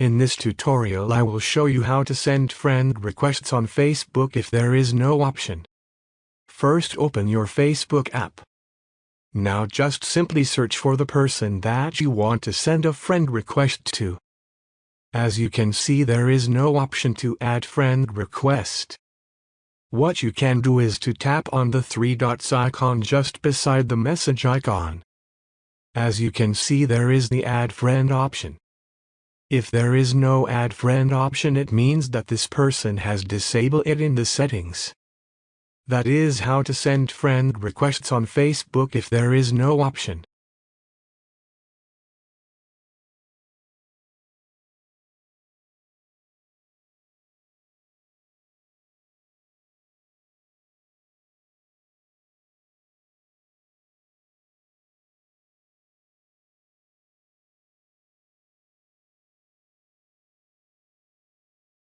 In this tutorial I will show you how to send friend requests on Facebook if there is no option. First, open your Facebook app. Now just simply search for the person that you want to send a friend request to. As you can see, there is no option to add friend request. What you can do is to tap on the three dots icon just beside the message icon. As you can see, there is the add friend option. If there is no add friend option, it means that this person has disabled it in the settings. That is how to send friend requests on Facebook if there is no option.